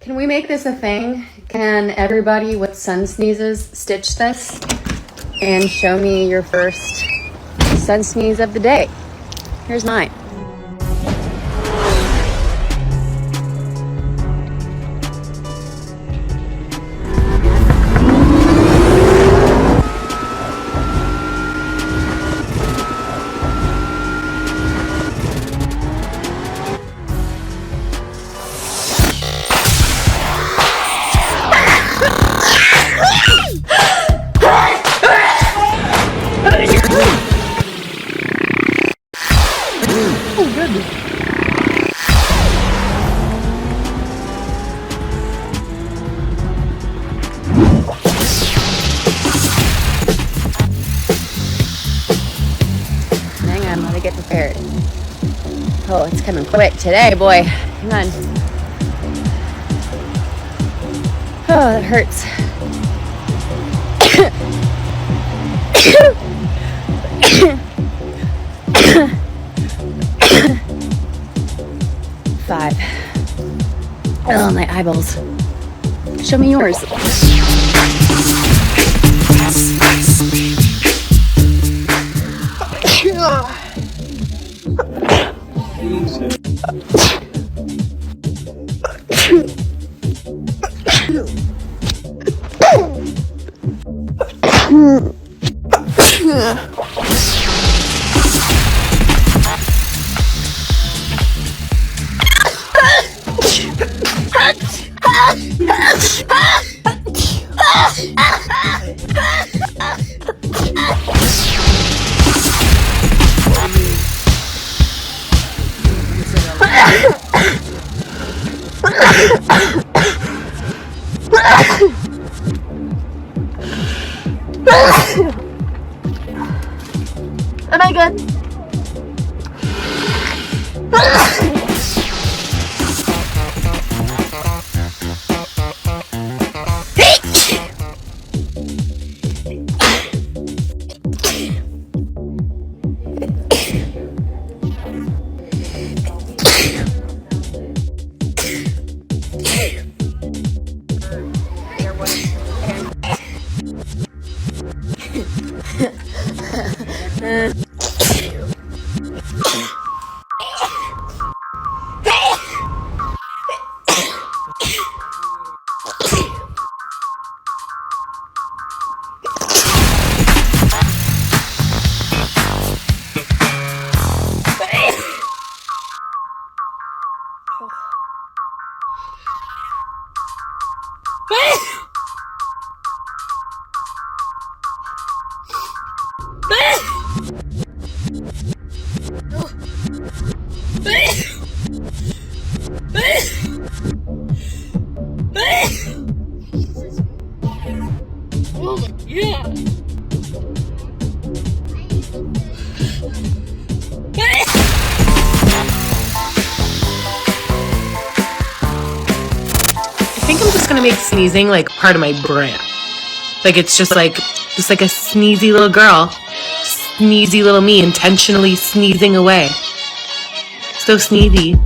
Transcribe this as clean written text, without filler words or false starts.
Can we make this a thing? Can everybody with sun sneezes stitch this and show me your first sun sneeze of the day? Here's mine. Oh, goodness. Hang on, let me get prepared. Oh, it's coming quick today, boy. Hang on. Oh, that hurts. 5. Oh, my eyeballs. Show me yours. Am I good? Oh my God. I think I'm just gonna make sneezing like part of my brand. Like it's just like a sneezy little girl, sneezy little me intentionally sneezing away. So sneezy.